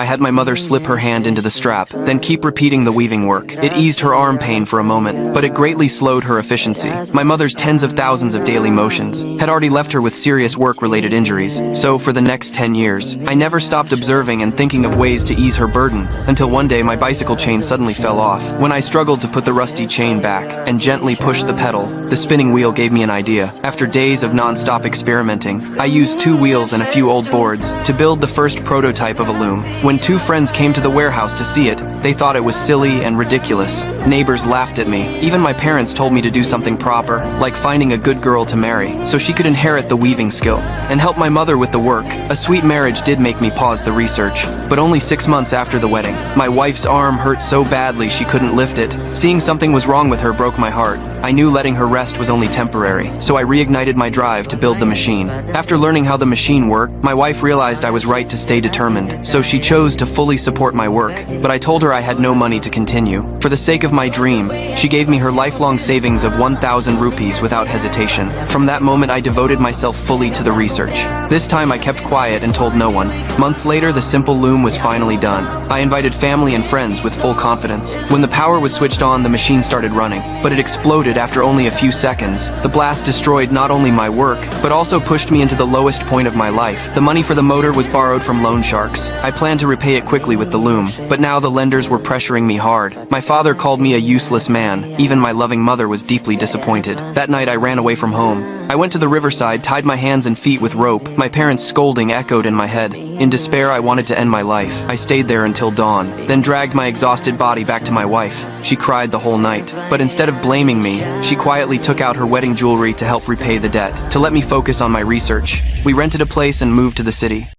I had my mother slip her hand into the strap, then keep repeating the weaving work. It eased her arm pain for a moment, but it greatly slowed her efficiency. My mother's tens of thousands of daily motions had already left her with serious work-related injuries, so for the next 10 years, I never stopped observing and thinking of ways to ease her burden, until one day my bicycle chain suddenly fell off. When I struggled to put the rusty chain back and gently pushed the pedal, the spinning wheel gave me an idea. After days of non-stop experimenting, I used 2 wheels and a few old boards to build the first prototype of a loom. When 2 friends came to the warehouse to see it, they thought it was silly and ridiculous. Neighbors laughed at me. Even my parents told me to do something proper, like finding a good girl to marry, so she could inherit the weaving skill and help my mother with the work. A sweet marriage did make me pause the research, but only 6 months after the wedding. My wife's arm hurt so badly she couldn't lift it. Seeing something was wrong with her broke my heart. I knew letting her rest was only temporary, so I reignited my drive to build the machine. After learning how the machine worked, my wife realized I was right to stay determined, so she chose to fully support my work, but I told her I had no money to continue. For the sake of my dream, she gave me her lifelong savings of 1,000 rupees without hesitation. From that moment, I devoted myself fully to the research. This time I kept quiet and told no one. Months later, the simple loom was finally done. I invited family and friends with full confidence. When the power was switched on, the machine started running, but it exploded after only a few seconds. The blast destroyed not only my work, but also pushed me into the lowest point of my life. The money for the motor was borrowed from loan sharks. I planned to repay it quickly with the loom, but now the lenders were pressuring me hard. My father called me a useless man. Even my loving mother was deeply disappointed. That night I ran away from home. I went to the riverside, tied my hands and feet with rope. My parents' scolding echoed in my head. In despair, I wanted to end my life. I stayed there until dawn, then dragged my exhausted body back to my wife. She cried the whole night, but instead of blaming me, she quietly took out her wedding jewelry to help repay the debt, to let me focus on my research. We rented a place and moved to the city.